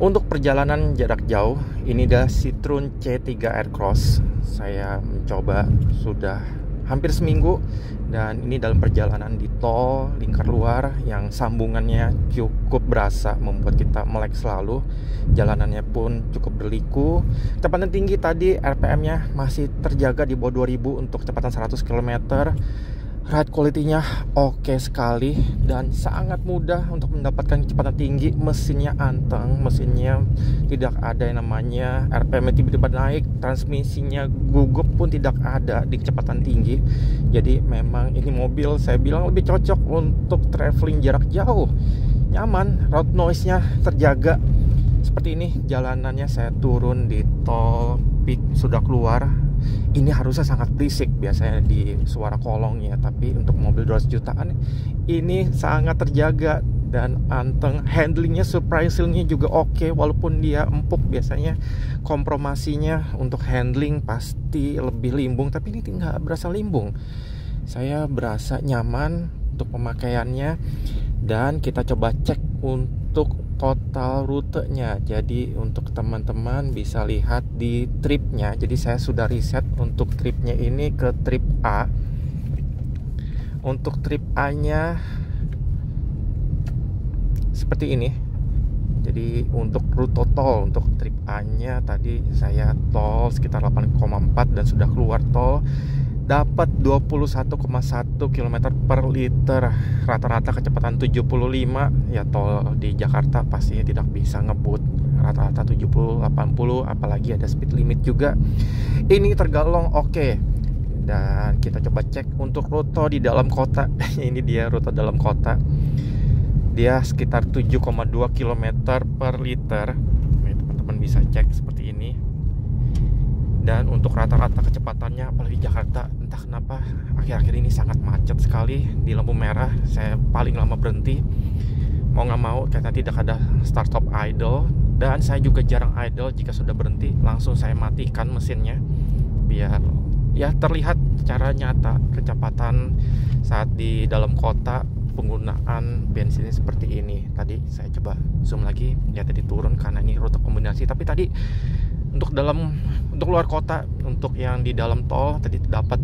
Untuk perjalanan jarak jauh, ini dah Citroen C3 Aircross. Saya mencoba sudah hampir seminggu, dan ini dalam perjalanan di tol lingkar luar yang sambungannya cukup berasa membuat kita melek selalu. Jalanannya pun cukup berliku. Kecepatan tinggi tadi RPM-nya masih terjaga di bawah 2000 untuk kecepatan 100 km. Ride quality-nya oke sekali dan sangat mudah untuk mendapatkan kecepatan tinggi. Mesinnya anteng, mesinnya tidak ada yang namanya RPM tiba-tiba naik, transmisinya gugup pun tidak ada di kecepatan tinggi. Jadi memang ini mobil saya bilang lebih cocok untuk traveling jarak jauh. Nyaman, road noise-nya terjaga. Seperti ini jalanannya, saya turun di tol pit sudah keluar. Ini harusnya sangat berisik biasanya di suara kolongnya, tapi untuk mobil 200 jutaan ini sangat terjaga dan anteng. Handlingnya surprisingly juga oke, walaupun dia empuk. Biasanya kompromasinya untuk handling pasti lebih limbung, tapi ini nggak berasa limbung. Saya berasa nyaman untuk pemakaiannya. Dan kita coba cek untuk total rutenya. Jadi untuk teman-teman bisa lihat di tripnya. Jadi saya sudah riset untuk tripnya ini ke trip A. Untuk trip A-nya seperti ini. Jadi untuk rute tol untuk trip A-nya tadi saya tol sekitar 8,4 dan sudah keluar tol dapat 21,1 km per liter, rata-rata kecepatan 75. Ya tol di Jakarta pastinya tidak bisa ngebut rata-rata 70, 80, apalagi ada speed limit juga. Ini tergolong oke. Dan kita coba cek untuk rute di dalam kota. Ini dia rute dalam kota. Dia sekitar 7,2 km per liter. Nih, teman-teman bisa cek seperti ini. Dan untuk rata-rata kecepatannya, apalagi Jakarta, entah kenapa akhir-akhir ini sangat macet sekali. Di lampu merah saya paling lama berhenti. Mau nggak mau karena tidak ada start stop idle. Dan saya juga jarang idle. Jika sudah berhenti langsung saya matikan mesinnya, biar ya terlihat secara nyata kecepatan saat di dalam kota penggunaan bensin seperti ini. Tadi saya coba zoom lagi, ya tadi turun karena ini rute kombinasi. Tapi tadi untuk luar kota, untuk yang di dalam tol tadi dapat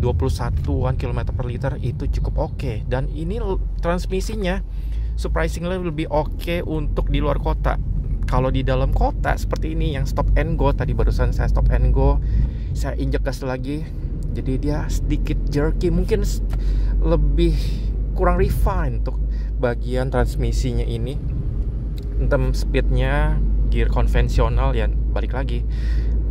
21 km per liter, itu cukup oke. Dan ini transmisinya surprisingly lebih oke untuk di luar kota. Kalau di dalam kota seperti ini yang stop and go, tadi barusan saya stop and go, saya injek gas lagi, jadi dia sedikit jerky, mungkin lebih kurang refine untuk bagian transmisinya ini. Untuk speednya gear konvensional ya balik lagi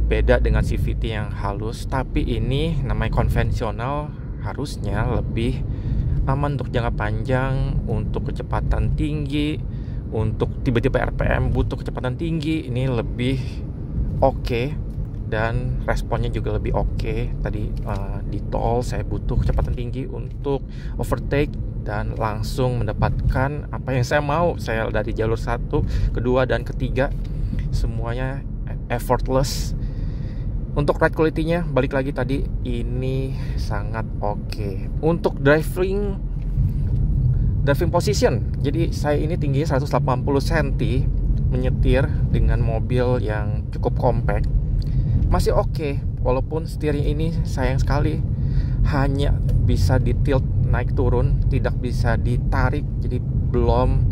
beda dengan CVT yang halus, tapi ini namanya konvensional, harusnya lebih aman untuk jangka panjang, untuk kecepatan tinggi, untuk tiba-tiba RPM butuh kecepatan tinggi. Ini lebih oke dan responnya juga lebih oke. Tadi di tol saya butuh kecepatan tinggi untuk overtake dan langsung mendapatkan apa yang saya mau. Saya dari jalur 1, kedua, dan ketiga semuanya effortless. Untuk ride quality-nya balik lagi tadi ini sangat oke. Untuk driving position, jadi saya ini tingginya 180 cm, menyetir dengan mobil yang cukup compact masih oke. Walaupun setirnya ini sayang sekali hanya bisa di tilt naik turun, tidak bisa ditarik. Jadi belum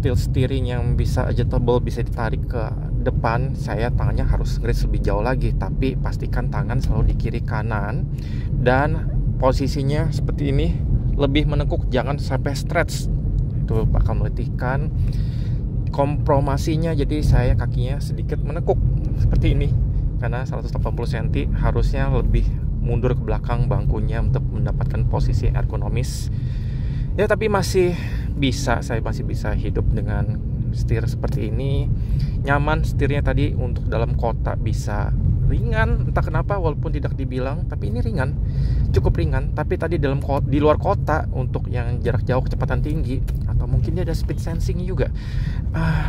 tilt steering yang bisa adjustable, bisa ditarik ke depan. Saya tangannya harus ngeris lebih jauh lagi, tapi pastikan tangan selalu di kiri kanan dan posisinya seperti ini, lebih menekuk, jangan sampai stretch, itu bakal meletihkan kompromasinya. Jadi saya kakinya sedikit menekuk seperti ini karena 180 cm harusnya lebih mundur ke belakang bangkunya untuk mendapatkan posisi ergonomis ya, tapi masih bisa, saya masih bisa hidup dengan setir seperti ini. Nyaman setirnya tadi untuk dalam kota, bisa ringan, entah kenapa walaupun tidak dibilang, tapi ini ringan, cukup ringan. Tapi tadi di luar kota untuk yang jarak jauh kecepatan tinggi, atau mungkin dia ada speed sensing juga,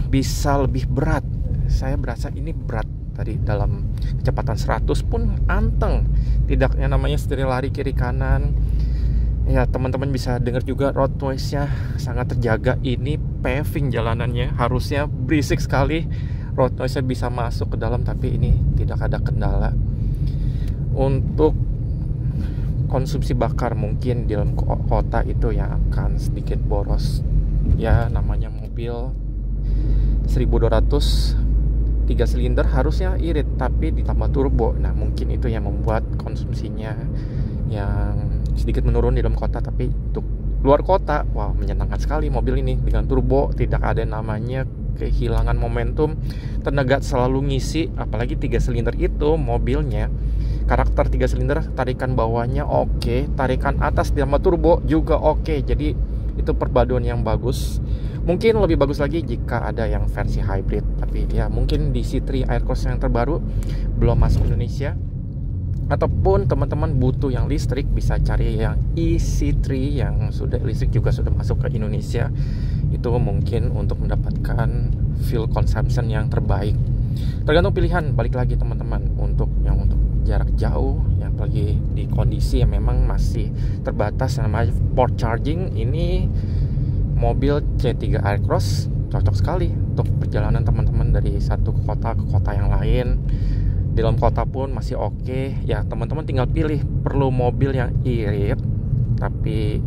bisa lebih berat. Saya berasa ini berat. Tadi dalam kecepatan 100 pun anteng, tidak yang namanya setir lari kiri kanan. Ya, teman-teman bisa dengar juga road noise-nya sangat terjaga. Ini paving jalanannya, harusnya berisik sekali. Road noise-nya bisa masuk ke dalam, tapi ini tidak ada kendala. Untuk konsumsi bakar mungkin di dalam kota itu yang akan sedikit boros. Ya, namanya mobil 1200 3 silinder harusnya irit, tapi ditambah turbo. Nah, mungkin itu yang membuat konsumsinya yang sedikit menurun di dalam kota. Tapi untuk luar kota, wah, menyenangkan sekali mobil ini dengan turbo. Tidak ada namanya kehilangan momentum, tenaga selalu ngisi. Apalagi 3 silinder itu mobilnya, karakter 3 silinder, tarikan bawahnya oke, tarikan atas ditambah turbo juga oke. Jadi itu perpaduan yang bagus. Mungkin lebih bagus lagi jika ada yang versi hybrid, tapi ya mungkin di C3 Aircross yang terbaru belum masuk Indonesia. Ataupun teman-teman butuh yang listrik, bisa cari yang EC3 yang sudah listrik juga sudah masuk ke Indonesia. Itu mungkin untuk mendapatkan fuel consumption yang terbaik. Tergantung pilihan, balik lagi teman-teman. Untuk jarak jauh, yang apalagi di kondisi yang memang masih terbatas namanya port charging, ini mobil C3 Aircross cocok sekali untuk perjalanan teman-teman dari satu kota ke kota yang lain. Di dalam kota pun masih oke. Ya, teman-teman tinggal pilih, perlu mobil yang irit, tapi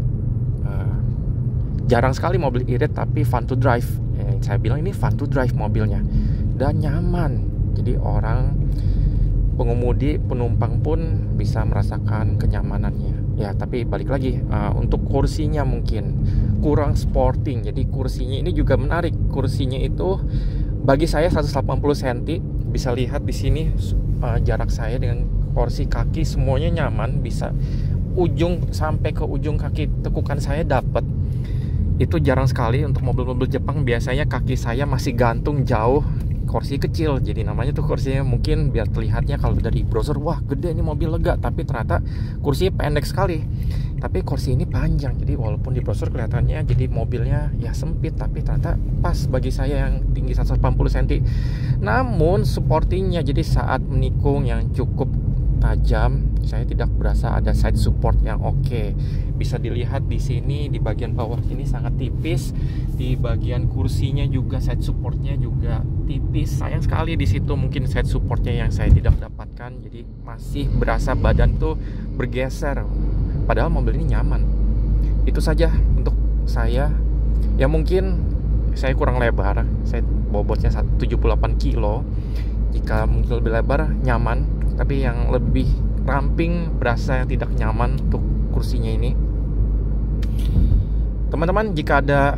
jarang sekali mobil irit tapi fun to drive. Saya bilang ini fun to drive mobilnya, dan nyaman. Jadi orang pengemudi, penumpang pun bisa merasakan kenyamanannya. Ya, tapi balik lagi, untuk kursinya mungkin kurang sporting. Jadi kursinya ini juga menarik. Kursinya itu bagi saya 180 cm. Bisa lihat di sini jarak saya dengan kursi kaki semuanya nyaman. Bisa ujung sampai ke ujung kaki tekukan saya dapat. Itu jarang sekali untuk mobil-mobil Jepang. Biasanya kaki saya masih gantung jauh, kursi kecil. Jadi namanya tuh kursinya mungkin biar terlihatnya kalau dari browser, wah gede ini mobil lega, tapi ternyata kursinya pendek sekali. Tapi kursi ini panjang, jadi walaupun di browser kelihatannya jadi mobilnya ya sempit, tapi ternyata pas bagi saya yang tinggi 180 cm. Namun supportingnya, jadi saat menikung yang cukup tajam, saya tidak berasa ada side support yang oke. Bisa dilihat di sini di bagian bawah ini sangat tipis. Di bagian kursinya juga side supportnya juga tipis. Sayang sekali di situ mungkin side supportnya yang saya tidak dapatkan. Jadi masih berasa badan tuh bergeser. Padahal mobil ini nyaman. Itu saja untuk saya. Ya mungkin saya kurang lebar. Saya bobotnya 78 kilo. Jika mungkin lebih lebar nyaman, tapi yang lebih ramping berasa yang tidak nyaman untuk kursinya ini. Teman-teman, jika ada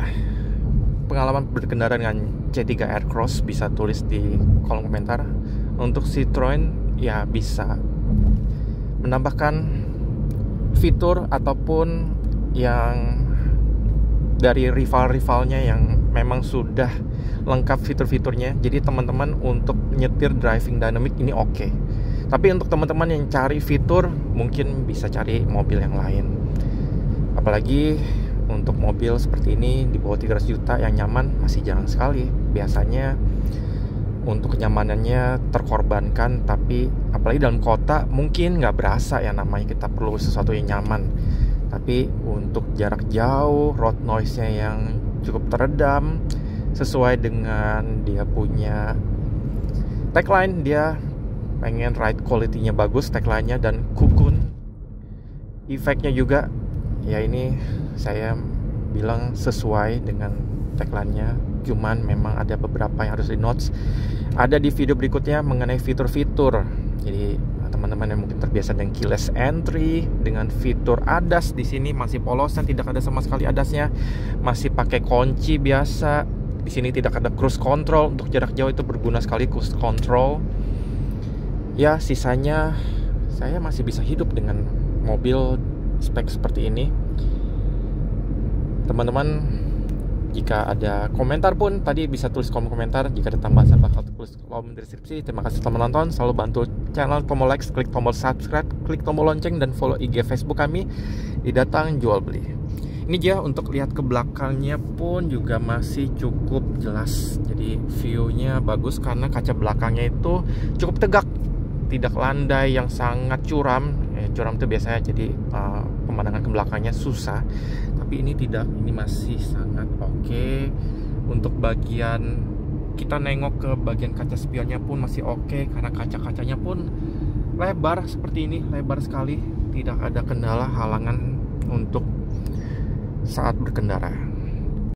pengalaman berkendara dengan C3 Aircross, bisa tulis di kolom komentar. Untuk Citroen ya bisa menambahkan fitur ataupun yang dari rival-rivalnya yang memang sudah lengkap fitur-fiturnya. Jadi teman-teman untuk nyetir driving dynamic ini oke. Tapi untuk teman-teman yang cari fitur, mungkin bisa cari mobil yang lain. Apalagi untuk mobil seperti ini di bawah 300 juta yang nyaman masih jarang sekali. Biasanya untuk kenyamanannya terkorbankan, tapi apalagi dalam kota mungkin nggak berasa ya namanya kita perlu sesuatu yang nyaman. Tapi untuk jarak jauh, road noise-nya yang cukup teredam, sesuai dengan dia punya tagline, dia pengen ride quality-nya bagus tagline-nya, dan Cocoon efeknya juga ya ini saya bilang sesuai dengan tagline-nya. Cuman memang ada beberapa yang harus di notes. Ada di video berikutnya mengenai fitur-fitur. Jadi teman-teman yang mungkin terbiasa dengan keyless entry, dengan fitur ADAS, di sini masih polosan, tidak ada sama sekali ADAS-nya. Masih pakai kunci biasa. Di sini tidak ada cruise control. Untuk jarak jauh itu berguna sekali cruise control. Ya, sisanya saya masih bisa hidup dengan mobil spek seperti ini. Teman-teman, jika ada komentar pun tadi bisa tulis kolom komentar. Jika ada tambahan saya bakal tulis kolom deskripsi. Terima kasih telah menonton. Selalu bantu channel, tombol like, klik tombol subscribe, klik tombol lonceng, dan follow IG Facebook kami di Datang Jual Beli. Ini dia, untuk lihat ke belakangnya pun juga masih cukup jelas. Jadi view-nya bagus karena kaca belakangnya itu cukup tegak, tidak landai yang sangat curam. Curam itu biasanya jadi pemandangan ke belakangnya susah. Tapi ini tidak, ini masih sangat oke. Untuk bagian kita nengok ke bagian kaca spionnya pun masih oke, karena kaca-kacanya pun lebar seperti ini, lebar sekali. Tidak ada kendala halangan untuk saat berkendara.